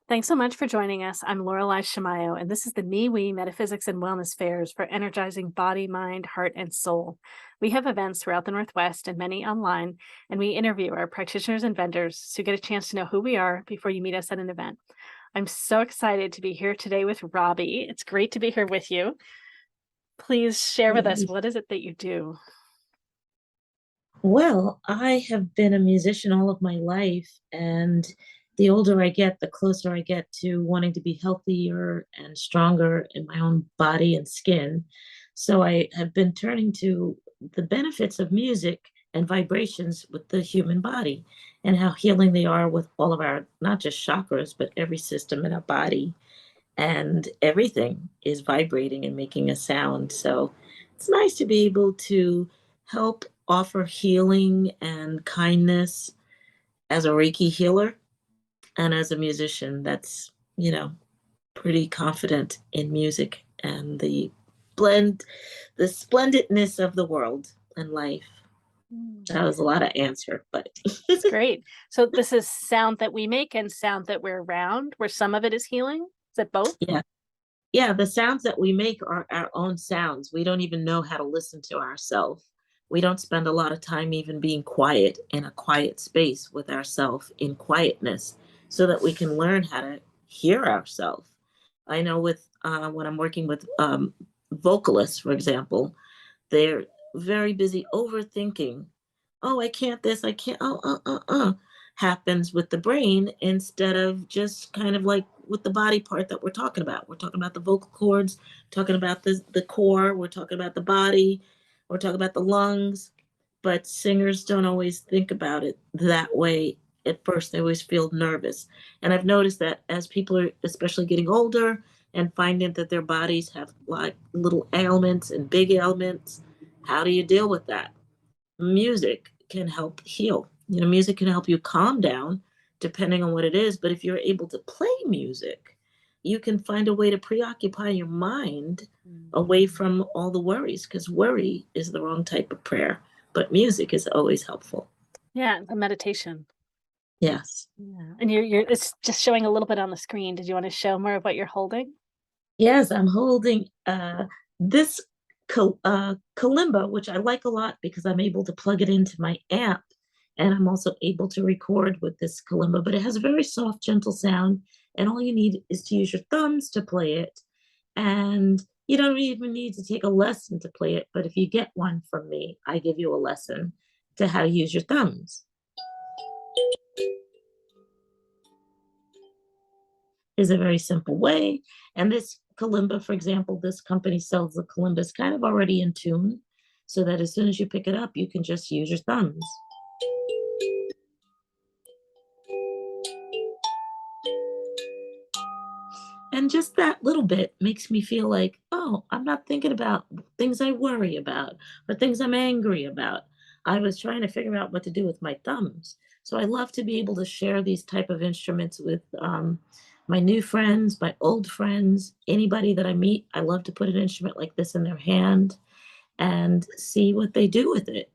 Thanks so much for joining us. I'm Lorelei Shamayo, and this is the MeWe Metaphysics and Wellness Fairs for energizing body, mind, heart, and soul. We have events throughout the Northwest and many online, and we interview our practitioners and vendors so you get a chance to know who we are before you meet us at an event. I'm so excited to be here today with Robbi. It's great to be here with you. Please share with us, Hey. what is it that you do? Well, I have been a musician all of my life, and the older I get, the closer I get to wanting to be healthier and stronger in my own body and skin. So I have been turning to the benefits of music and vibrations with the human body and how healing they are with all of our, not just chakras, but every system in our body. And everything is vibrating and making a sound. So it's nice to be able to help offer healing and kindness as a Reiki healer and as a musician that's, you know, pretty confident in music and blend, the splendidness of the world and life. Mm. That was a lot of answer, but It's great. So this is sound that we make and sound that we're around, where some of it is healing. Is it both? yeah. Yeah, the sounds that we make are our own sounds. We don't even know how to listen to ourselves. We don't spend a lot of time even being quiet in a quiet space with ourselves in quietness so that we can learn how to hear ourselves. I know with when I'm working with vocalists, for example, they're very busy overthinking. Oh, I can't this, I can't, happens with the brain instead of just kind of like with the body part that we're talking about. We're talking about the vocal cords, talking about the core, we're talking about the body, we're talking about the lungs. But singers don't always think about it that way at first. They always feel nervous. And I've noticed that as people are especially getting older and finding that their bodies have like little ailments and big ailments, how do you deal with that? Music can help heal. You know, music can help you calm down depending on what it is. But if you're able to play music, you can find a way to preoccupy your mind Mm. away from all the worries because worry is the wrong type of prayer. But music is always helpful. Yeah, the meditation. Yes. Yeah, and you're it's just showing a little bit on the screen. Did you want to show more of what you're holding? Yes, I'm holding this Kalimba, which I like a lot because I'm able to plug it into my amp and I'm also able to record with this Kalimba, but it has a very soft, gentle sound. And all you need is to use your thumbs to play it. And you don't even need to take a lesson to play it. But if you get one from me, I give you a lesson to how to use your thumbs. Is a very simple way. And this kalimba, for example, this company sells the kalimbas kind of already in tune, so that as soon as you pick it up, you can just use your thumbs. And just that little bit makes me feel like, oh, I'm not thinking about things I worry about or things I'm angry about. I was trying to figure out what to do with my thumbs. So I love to be able to share these type of instruments with my new friends, my old friends, anybody that I meet. I love to put an instrument like this in their hand and see what they do with it.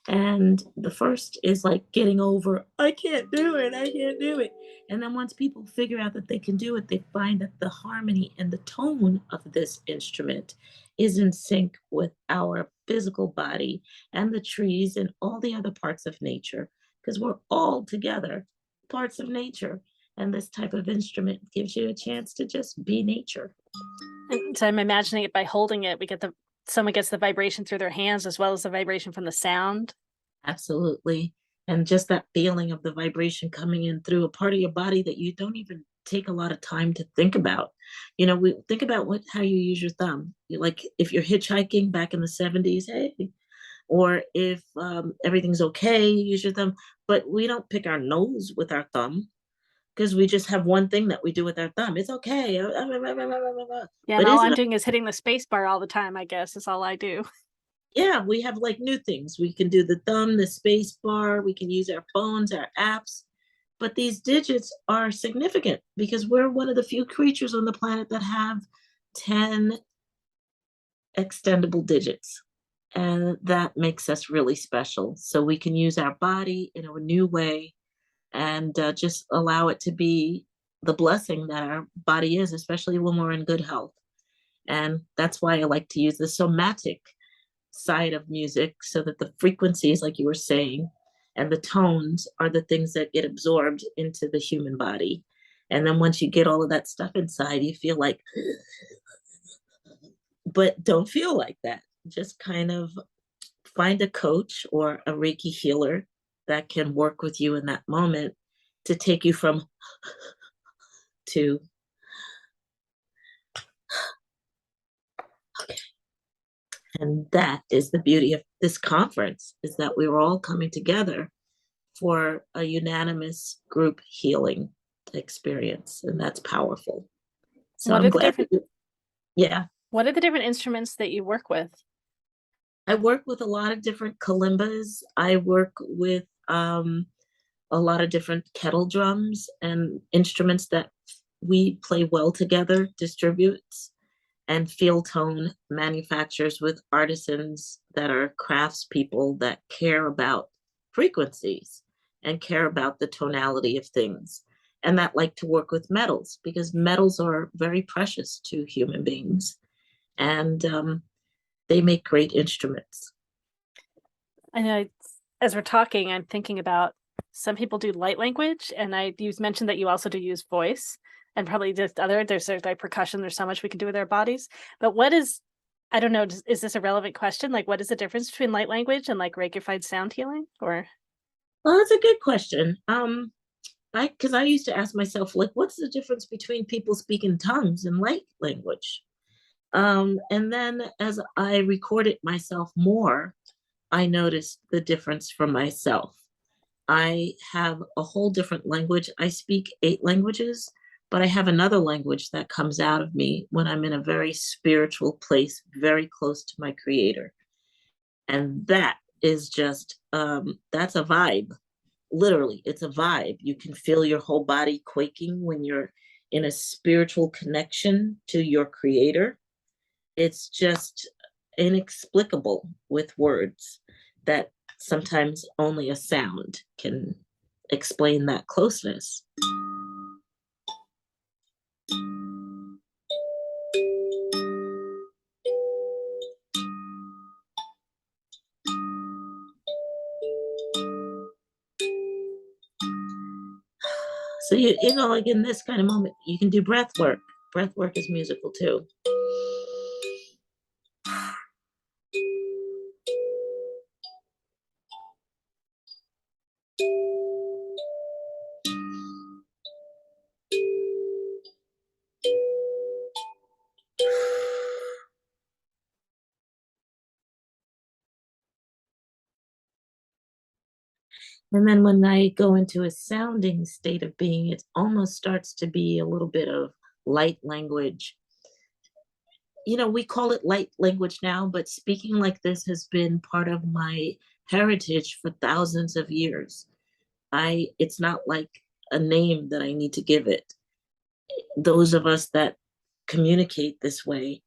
And the first is like getting over, I can't do it, I can't do it. And then once people figure out that they can do it, they find that the harmony and the tone of this instrument is in sync with our physical body and the trees and all the other parts of nature, because we're all together parts of nature. And this type of instrument gives you a chance to just be nature. And so I'm imagining it by holding it, we get the someone gets the vibration through their hands as well as the vibration from the sound. Absolutely. And just that feeling of the vibration coming in through a part of your body that you don't even take a lot of time to think about. You know, we think about how you use your thumb. Like if you're hitchhiking back in the 70s, hey, or if everything's okay, use your thumb. But we don't pick our nose with our thumb because we just have one thing that we do with our thumb. It's okay. Yeah, and But all isn't I'm it? doing is hitting the space bar all the time, I guess, is all I do. Yeah, we have like new things. We can do the thumb, the space bar, we can use our phones, our apps. But these digits are significant because we're one of the few creatures on the planet that have 10 extendable digits. And that makes us really special. So we can use our body in a new way and just allow it to be. the blessing that our body is, especially when we're in good health. And that's why I like to use the somatic side of music, so that the frequencies, like you were saying, and the tones are the things that get absorbed into the human body. And then once you get all of that stuff inside, you feel like, but don't feel like that. Just kind of find a coach or a Reiki healer that can work with you in that moment to take you from to okay. And that is the beauty of this conference, is that we were all coming together for a unanimous group healing experience, and that's powerful. So What I'm are the glad different yeah. what are the different instruments that you work with? I work with a lot of different kalimbas. I work with a lot of different kettle drums and instruments that we play well together, distributes, and field tone manufacturers with artisans that are craftspeople that care about frequencies and care about the tonality of things, and that like to work with metals, because metals are very precious to human beings, and they make great instruments. I know as we're talking, I'm thinking about some people do light language, and you mentioned that you also do use voice and probably just there's like percussion. There's so much we can do with our bodies. But what is, I don't know, is this a relevant question? Like, what is the difference between light language and like Reikified sound healing? Or Well, that's a good question. I used to ask myself, like, what's the difference between people speaking tongues and light language? And then as I recorded myself more, I noticed the difference for myself. I have a whole different language. I speak 8 languages, but I have another language that comes out of me when I'm in a very spiritual place, very close to my creator. And that is just, that's a vibe. Literally, it's a vibe. You can feel your whole body quaking when you're in a spiritual connection to your creator. It's just inexplicable with words, that sometimes only a sound can explain that closeness. So you know, like in this kind of moment, you can do breath work. Breath work is musical too. And then when I go into a sounding state of being, it almost starts to be a little bit of light language. You know, we call it light language now, but speaking like this has been part of my heritage for thousands of years. It's not like a name that I need to give it. Those of us that communicate this way,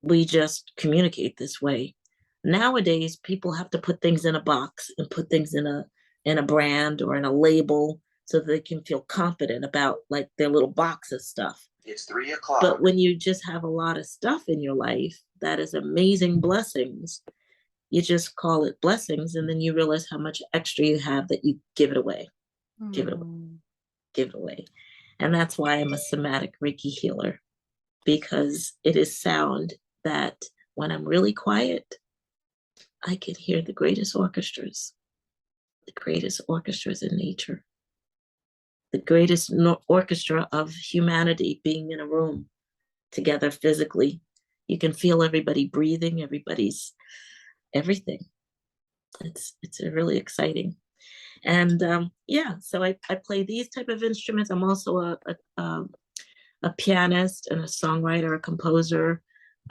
we just communicate this way. Nowadays, people have to put things in a box and put things in a brand or in a label so that they can feel confident about like their little box of stuff. It's 3 o'clock. But when you just have a lot of stuff in your life that is amazing blessings, you just call it blessings, and then you realize how much extra you have that you give it away. Give it away. Give it away. And that's why I'm a somatic Reiki healer, because it is sound that when I'm really quiet, I can hear the greatest orchestras in nature, the greatest orchestra of humanity being in a room together physically. You can feel everybody breathing, everybody's everything. It's really exciting. And yeah, so I play these type of instruments. I'm also a pianist and a songwriter, a composer.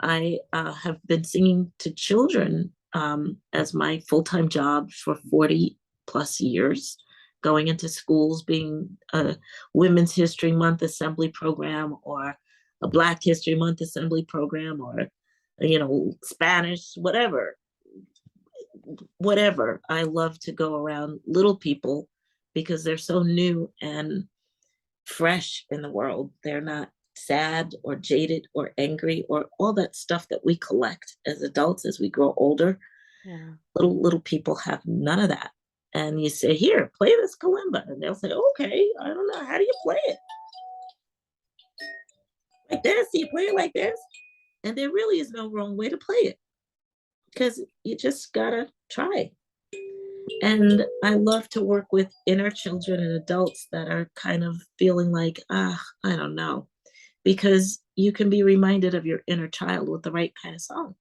I have been singing to children as my full-time job for 40 plus years, going into schools, being a Women's History Month assembly program, or a Black History Month assembly program, or, you know, Spanish, whatever. I love to go around little people because they're so new and fresh in the world. They're not sad or jaded or angry or all that stuff that we collect as adults as we grow older. Yeah. Little people have none of that. And you say, "Here, play this kalimba," and they'll say, "Okay, I don't know. How do you play it? Like this? Do you play it like this?" And there really is no wrong way to play it because you just gotta try. And I love to work with inner children and adults that are kind of feeling like, I don't know, because you can be reminded of your inner child with the right kind of song.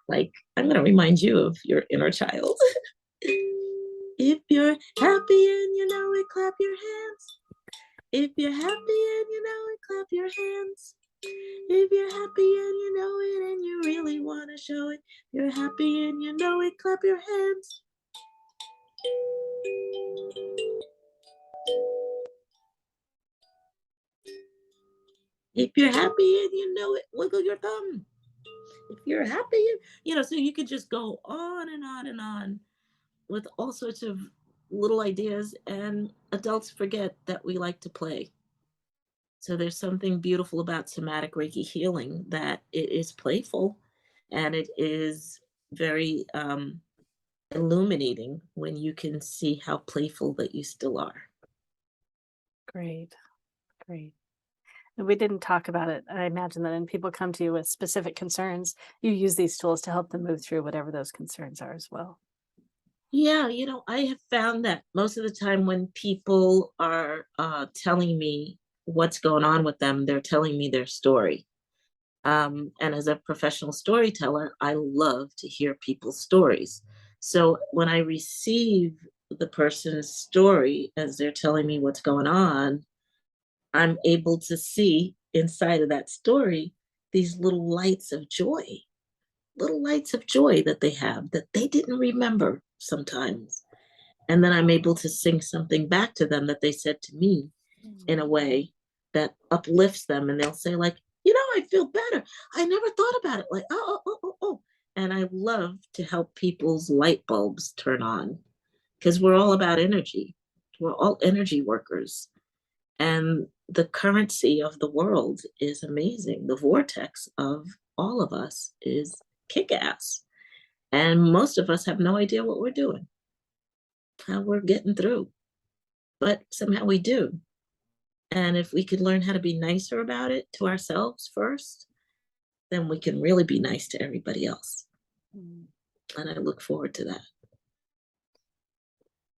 Like, I'm going to remind you of your inner child. If you're happy and you know it, clap your hands. If you're happy and you know it, clap your hands. If you're happy and you know it and you really want to show it, you're happy and you know it, clap your hands. If you're happy and you know it, wiggle your thumb. If you're happy, so you could just go on and on and on with all sorts of little ideas. And adults forget that we like to play. So there's something beautiful about somatic Reiki healing that it is playful and it is very illuminating when you can see how playful that you still are. Great. Great. And we didn't talk about it. I imagine that when people come to you with specific concerns, you use these tools to help them move through whatever those concerns are as well. Yeah, I have found that most of the time when people are telling me what's going on with them, they're telling me their story. And as a professional storyteller, I love to hear people's stories. So when I receive the person's story as they're telling me what's going on, I'm able to see inside of that story these little lights of joy that they have that they didn't remember sometimes. And then I'm able to sing something back to them that they said to me in a way that uplifts them. And they'll say, like, I feel better. I never thought about it. Like, oh. And I love to help people's light bulbs turn on because we're all about energy. We're all energy workers. And the currency of the world is amazing. The vortex of all of us is kick ass. And most of us have no idea what we're doing, how we're getting through, but somehow we do. And if we could learn how to be nicer about it to ourselves first, then we can really be nice to everybody else. Mm. And I look forward to that.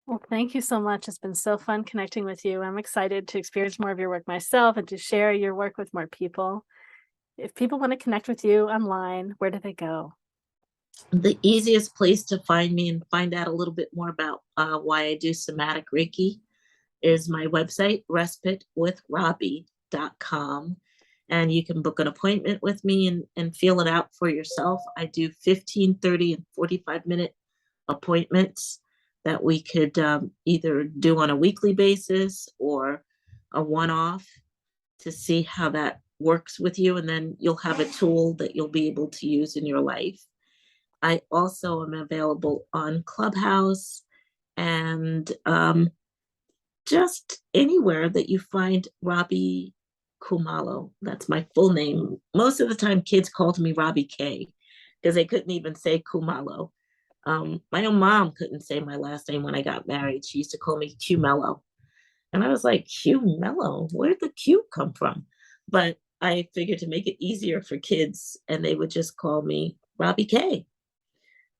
Well, thank you so much. It's been so fun connecting with you. I'm excited to experience more of your work myself and to share your work with more people. If people want to connect with you online, where do they go? The easiest place to find me and find out a little bit more about why I do somatic Reiki is my website, respitewithrobbi.com. And you can book an appointment with me and feel it out for yourself. I do 15, 30, and 45-minute appointments that we could either do on a weekly basis or a one-off to see how that works with you. And then you'll have a tool that you'll be able to use in your life. I also am available on Clubhouse and just anywhere that you find Robbi Kumalo. That's my full name. Most of the time, kids called me Robbi K because they couldn't even say Kumalo. My own mom couldn't say my last name when I got married. She used to call me Q Mello. And I was like, Q Mello? Where'd the Q come from? But I figured to make it easier for kids, and they would just call me Robbi K.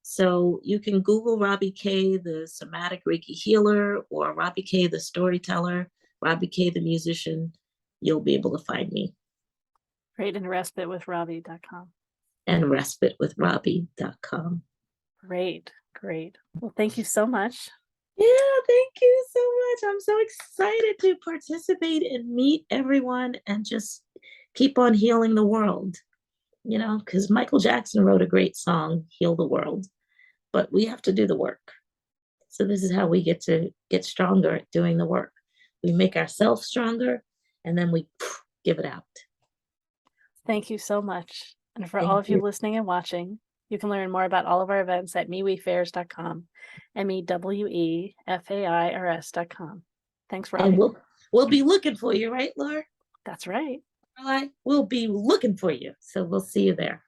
So you can Google Robbi K, the somatic Reiki healer, or Robbi K, the storyteller, Robbi K, the musician. You'll be able to find me. Great, and respitewithrobbi.com. And respitewithrobbi.com. Great, great. Well, thank you so much. Yeah, thank you so much. I'm so excited to participate and meet everyone and just keep on healing the world, because Michael Jackson wrote a great song, Heal the World, but we have to do the work. So this is how we get to get stronger at doing the work. We make ourselves stronger and then we give it out. Thank you so much. And for all Thank of you you. listening and watching, you can learn more about all of our events at mewefairs.com, MEWEFAIRS.com. Thanks, And Robbi. We'll be looking for you, right, Laura? That's right. We'll be looking for you. So we'll see you there.